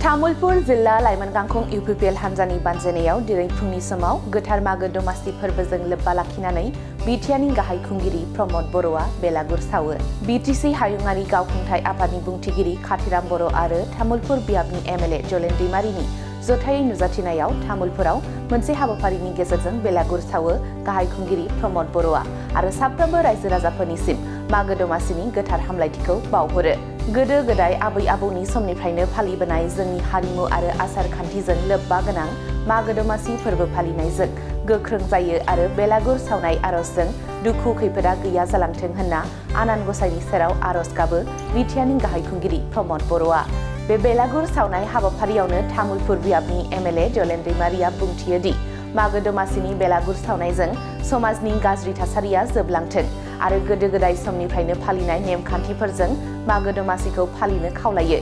तामुलपुर जिल्ला लाइमोन गांखं इउपिपिएल हान्जानि बानजायनायाव दिनै फुंनि समाव गोथार मागो दमासि फोरबोजों लोब्बा लाखिनानै बिटिआरनि गाहाय खुंगिरि रमद बर'आ बेलागुर सावो। बिटिसि हायुङारि गावखुंथाय आफादनि बुंथिगिरि खाथिराम बर' आरो तामुलपुर बियाबनि एमएलए जलेन दैमारिनि जथायै नुजाथिनायाव तामुलपुराव मोनसे हाबाफारिनि गेजेरजों बेलागुर सावो गाहाय खुंगिरि रमद बर'आ आरो साफ्रोमबो रायजो राजाफोरनिसिम मागो दमासिनि गोथार हामलायथिखौ बावहरो। गोदो गोदाय आबै आबौनि समनिफ्रायनो फालिबोनाय जोंनि हारिमु आरो आसार खान्थिजों लोब्बा गोनां मागो दमासि फोरबो फालिनायजों गोख्रों जायो आरो बेलागुर सावनाय आरजजों दुखु खैफोदा गैया जालांथों होनना आनान गसाइनि सेराव आरज गाबो बिटिआरनि गाहाय खुंगिरि रमद बर'आ। बे बेलागुर सावनाय हाबाफारियावनो तामुलपुर बियाबनि एमएलए जलेन दैमारिया बुंथियो दि मागो दमासिनि बेलागुर सावनायजों समाजनि गाज्रि थासारिया जोबलांथों आरो गोदो गोदाय समनिफ्रायनो फालिनाय नेमखान्थिफोरजों मागो दमासिखौ फालिनो खावलायो।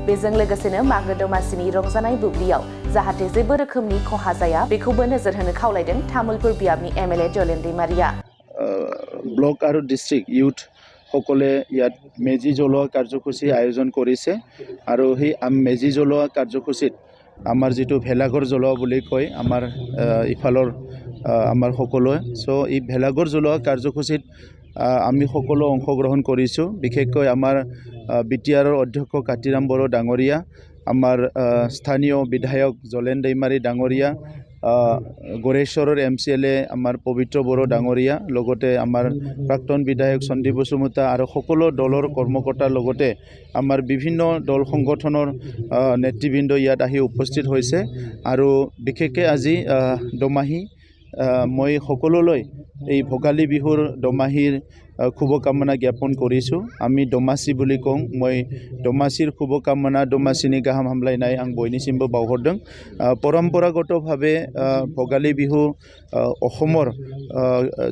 बेजों लोगोसेनो मागो दमासिनि रंजानाय बुब्लियाव जाहाथे जेबो रोखोमनि खहा जाया बेखौबो नोजोर होनो खावलायदों तामुलपुर बियाबनि एमएलए जलेन दैमारिया। ব্লক আৰু ডিস্ট্ৰিক্ট ইউথ সকলে ইয়াত মেজি জ্বলোৱা কাৰ্যসূচী আয়োজন কৰিছে আৰু সেই মেজি জ্বলোৱা কাৰ্যসূচীত আমাৰ যিটো ভেলাঘৰ জ্বলোৱা বুলি কয় আমাৰ ইফালৰ আমাৰ সকলোৱে এই ভেলাঘৰ জ্বলোৱা কাৰ্যসূচীত আমি সকলো অংশগ্ৰহণ কৰিছোঁ। বিশেষকৈ আমাৰ বিটিআৰৰ অধ্যক্ষ কাতিৰাম বড়ো ডাঙৰীয়া, আমাৰ স্থানীয় বিধায়ক জলেন दैमारि ডাঙৰীয়া, গড়েশ্বৰৰ এমচিএলএ আমাৰ পবিত্ৰ বড়ো ডাঙৰীয়া, লগতে আমাৰ প্ৰাক্তন বিধায়ক সন্দীপ বসুমতা আৰু সকলো দলৰ কৰ্মকৰ্তাৰ লগতে আমাৰ বিভিন্ন দল সংগঠনৰ নেতৃবৃন্দ ইয়াত আহি উপস্থিত হৈছে। আৰু বিশেষকৈ আজি দমাহী মই সকলোলৈ এই ভোগালী বিহুৰ দমাহীৰ শুভকামনা জ্ঞাপন কৰিছোঁ। আমি দমাসি বুলি কওঁ, মই দমাসিৰ শুভকামনা দমাসিনি গাহাম হামলায়নাय आं बयनिसिमबो बावहरदों। परम्परागतভাৱে ভোগালী বিহু অসমৰ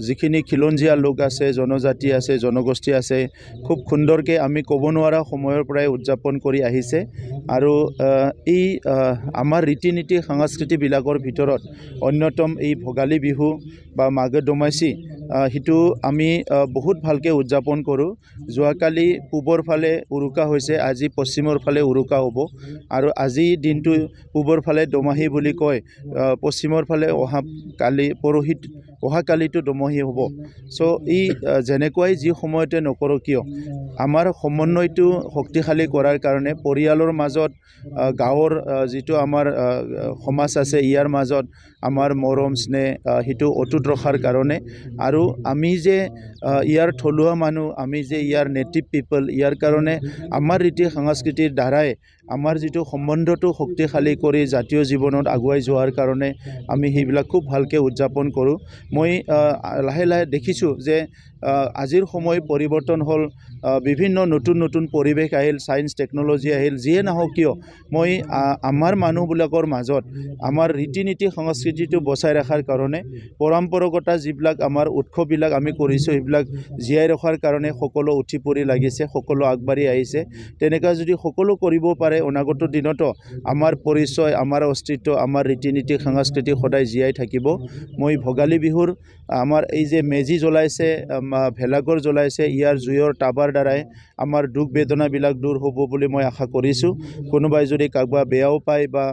যিখিনি খিলঞ্জীয়া লোক আছে, জনজাতি আছে, জনগোষ্ঠী আছে, খুব সুন্দৰকৈ আমি ক'ব নোৱাৰা সময়ৰ পৰাই উদযাপন কৰি আহিছে। আৰু এই আমাৰ ৰীতি নীতি সংস্কৃতিবিলাকৰ ভিতৰত অন্যতম এই ভোগালী বিহু বা মাঘে দমাসি সেইটো আমি বহুত ভালকৈ উদযাপন কৰোঁ। যোৱাকালি পূবৰ ফালে উৰুকা হৈছে, আজি পশ্চিমৰ ফালে উৰুকা হ'ব আৰু আজি দিনটো পূবৰ ফালে দমাহী বুলি কয়, পশ্চিমৰ ফালে অহাকালিটো দমহী হ'ব। এই যেনেকুৱাই যি সময়তে নকৰোঁ কিয় আমাৰ সমন্বয়টো শক্তিশালী কৰাৰ কাৰণে পৰিয়ালৰ মাজত গাঁৱৰ যিটো আমাৰ সমাজ আছে ইয়াৰ মাজত আমাৰ মৰম স্নেহ সেইটো অটুট ৰখাৰ কাৰণে আৰু আমি যে ইয়াৰ থলুৱা মানুহ, আমি যে ইয়াৰ নেটিভ পিপল, ইয়াৰ কাৰণে আমাৰ ৰীতি সংস্কৃতিৰ দ্বাৰাই আমাৰ যিটো সম্বন্ধটো শক্তিশালী কৰি জাতীয় জীৱনত আগুৱাই যোৱাৰ কাৰণে আমি সেইবিলাক খুব ভালকৈ উদযাপন কৰোঁ। মই লাহে লাহে দেখিছোঁ যে আজিৰ সময় পৰিৱৰ্তন হ'ল, বিভিন্ন নতুন নতুন পৰিৱেশ আহিল, ছায়েন্স টেকন'লজি আহিল, যিয়ে নহওক কিয় মই আমাৰ মানুহবিলাকৰ মাজত আমাৰ ৰীতি নীতি সংস্কৃতিটো বচাই ৰখাৰ কাৰণে পৰম্পৰাগত যিবিলাক আমাৰ উৎসৱবিলাক আমি কৰিছোঁ সেইবিলাক জীয়াই ৰখাৰ কাৰণে সকলো উঠি পৰি লাগিছে, সকলো আগবাঢ়ি আহিছে। তেনেকুৱা যদি সকলো কৰিব পাৰে অনাগত দিনতো আমাৰ পৰিচয়, আমাৰ অস্তিত্ব, আমাৰ ৰীতি নীতি সংস্কৃতি সদায় জীয়াই থাকিব। মই ভোগালী বিহুৰ আমাৰ এই যে মেজি জ্বলাইছে, ভেলাঘৰ জ্বলাইছে, ইয়াৰ জুইৰ টাবাৰ দ্বাৰাই আমাৰ দুখ বেদনাবিলাক দূৰ হ'ব বুলি মই আশা কৰিছোঁ। কোনোবাই যদি কাৰোবাক বেয়াও পায় বা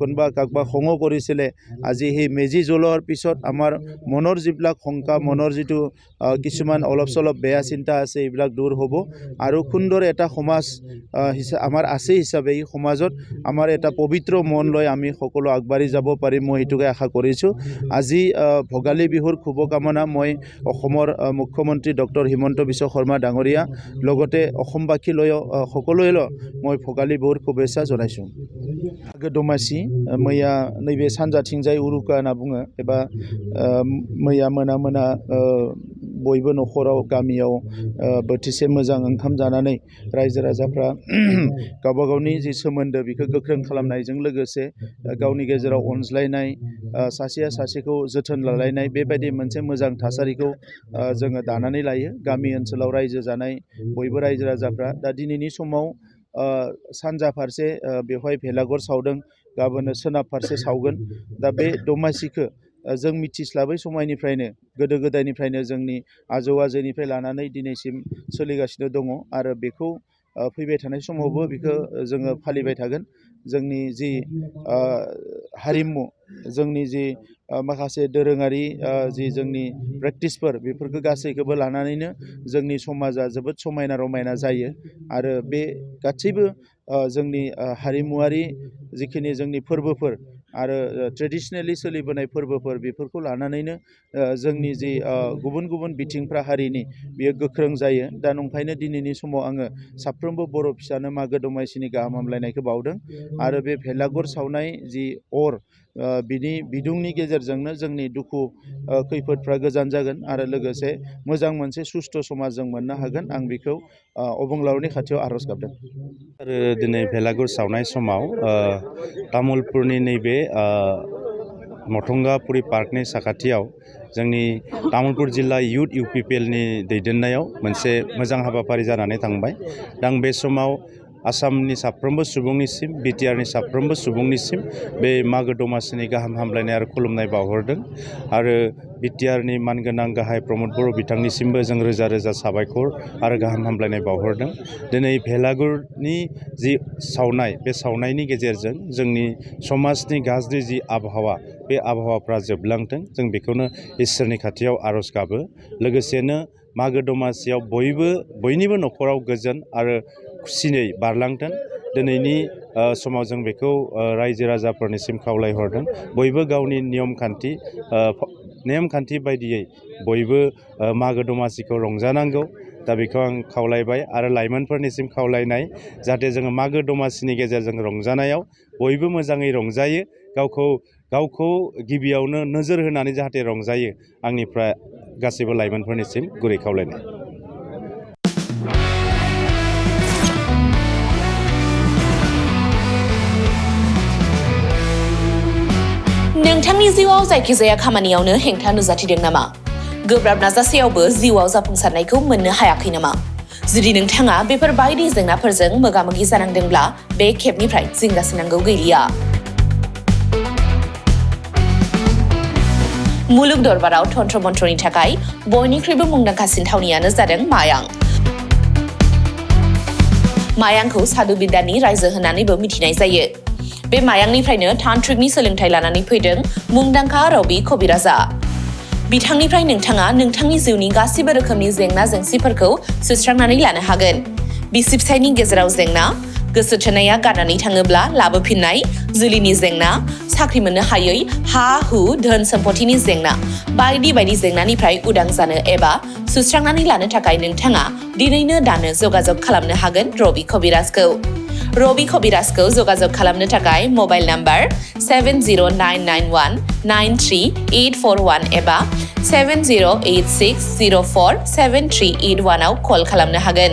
কোনোবা কাৰোবাক খঙো কৰিছিলে, আজি সেই মেজি জ্বলোৱাৰ পিছত আমাৰ মনৰ যিবিলাক শংকা, মনৰ যিটো কিছুমান অলপ চলপ বেয়া চিন্তা আছে এইবিলাক দূৰ হ'ব আৰু সুন্দৰ এটা সমাজ আমাৰ আছে হিচাপে এই সমাজত আমাৰ এটা পবিত্ৰ মন লৈ আমি সকলো আগবাঢ়ি যাব পাৰিম, মই সেইটোকে আশা কৰিছোঁ। আজি ভোগালী বিহুৰ শুভকামনা মই অসমৰ মুখ্যমন্ত্ৰী ডক্টৰ হিমন্ত বিশ্ব শৰ্মা ডাঙৰীয়া লগতে অসমবাসীলৈও সকলোলৈ মই ভোগালী বিহুৰ শুভেচ্ছা জনাইছোঁ। मागो दमासि मैया नैबे सानजाथिंजाय उरुका होनना बुङो एबा मैया मोना मोना बयबो न'खराव गामियाव बोथिसे मोजां ओंखाम जानानै रायजो राजाफ्रा गावबा गावनि जि सोमोन्दो बेखौ गोख्रों खालामनायजों लोगोसे गावनि गेजेराव अनज्लायनाय, सासेया सासेखौ जोथोन लालायनाय बेबायदि मोनसे मोजां थासारिखौ जोङो दानानै लायो गामि ओनसोलाव रायजो जानाय बयबो रायजो राजाफ्रा। दा दिनैनि समाव सानजा फारसे बेवहाय भेलाघर सावदों, गाबोन सोनाब फारसे सावगोन। दा बे दमासिखौ जों मिथिस्लाबै समायनिफ्रायनो गोदो गोदायनिफ्रायनो जोंनि आजौ आजैनिफ्राय लानानै दिनैसिम सोलिगासिनो दङ आरो बेखौ फैबाय थानाय समावबो बेखौ जोङो फालिबाय थागोन जोंनि जि हारिमु जोंनि जि माखासे दोरोङारि जि जोंनि प्रेक्टिसफोर बेफोरखौ गासैखौबो लानानैनो जोंनि समाजा जोबोद समायना रमायना जायो आरो बे गासैबो जोंनि हारिमुवारि जिखिनि जोंनि फोरबोफोर आरो ट्रेडिशनेलि सोलिबोनाय फोरबोफोर बेफोरखौ लानानैनो जोंनि जि गुबुन गुबुन बिथिंफ्रा हारिनि बियो गोख्रों जायो दा नंखायनो दिनैनि समाव आङो साफ्रोमबो बर' फिसानो मागो दमासिनि गाहाम हामलायनायखौ बावदों आरो बे भेलागुर सावनाय जि अर बिनि बिदुंनि गेजेरजोंनो जोंनि दुखु खैफोदफ्रा गोजान जागोन आरो लोगोसे मोजां मोनसे सुस्थ' समाज जों मोननो हागोन आं बेखौ अबंलावरिनि खाथियाव आर'ज गाबदों आरो दिनै भेलागुर सावनाय समाव तामुलपुरनि नैबे मथंगापुरि पार्कनि साखाथियाव जोंनि तामुलपुर जिल्ला इउथ UPPLनि दैदेननायाव मोनसे मोजां हाबाफारि जानानै थांबाय दा आं बे समाव आसामनि साफ्रोमबो सुबुंनिसिम BTRनि साफ्रोमबो सुबुंनिसिम बे मागो दमासिनि गाहाम हामलायनाय आरो खुलुमनाय बावहरदों आरो BTRनि मानगोनां गाहाय प्रमद बर' बिथांनिसिमबो जों रोजा रोजा साबायखर आरो गाहाम हामलायनाय बावहरदों दिनै भेलागुरनि जि सावनाय बे सावनायनि गेजेरजों जोंनि समाजनि गाज्रि जि आबहावा बे आबहावाफ्रा जोबलांथों जों बेखौनो इसोरनि खाथियाव आर'ज गाबो लोगोसेनो मागो दमासियाव बयनिबो न'खराव गोजोन आरो खुसियै बारलांथों दिनैनि समाव जों बेखौ रायजो राजाफोरनिसिम खावलायहरदों बयबो गावनि नेमखान्थि बायदियै बयबो मागो दमासिखौ रंजानांगौ दा बेखौ आं खावलायबाय आरो लाइमोनफोरनिसिम खावलायनाय जाहाथे जोङो मागो दमासिनि गेजेरजों रंजानायाव बयबो मोजाङै रंजायो गावखौ गिबियावनो नोजोर होनानै जाहाथे रंजायो आंनिफ्राय गासैबो लाइमोनफोरनिसिम गुरै खावलायनाय नोंथांनि जिउआव जायखिजाया खामानियावनो हेंथा नुजाथिदों नामा? गोब्राब नाजासेयावबो जिउआव जाफुंसारनायखौ मोननो हायाखै नामा? जुदि नोंथाङा बेफोर बायदि जेंनाफोरजों मोगा-मोगि जानांदोंब्ला बे खेबनिफ्राय जिंगासिनांगौ गैलिया। मुलुग दरबाराव तन्त्र मन्त्रनि थाखाय बयनिख्रुइबो मुंदांखासिन थावनियानो जादों मायां। मायांखौ साधु बिद्यानि रायजो होननानैबो मिथिनाय जायो। बे मायांनिफ्रायनो तान्त्रिकनि सोलोंथाइ लानानै फैदों मुंदांखा रबि कबिराजआ। बिथांनिफ्राय नोंथाङा नोंथांनि जिउनि गासिबो रोखोमनि जेंना जेंसिफोरखौ सुस्रांनानै लानो हागोन। बिसि फिसायनि गेजेराव जेंना, गोसो थोनाया गारनानै थाङोब्ला लाबोफिननाय, जुलिनि जेंना, साख्रि मोननो हायै, हा-हु, धोन सम्पथिनि जेंना, बायदि बायदि जेंनानिफ्राय उदां जानो एबा सुस्रांनानै लानो थाखाय नोंथाङा दिनैनो दानो जगाजग खालामनो हागोन रबि कबिराजखौ। रबि कबिराजखौ जगाजग खालामनो थाखाय मबाइल नाम्बार 7099193841 एबा 7086047381 आव कल खालामनो हागोन।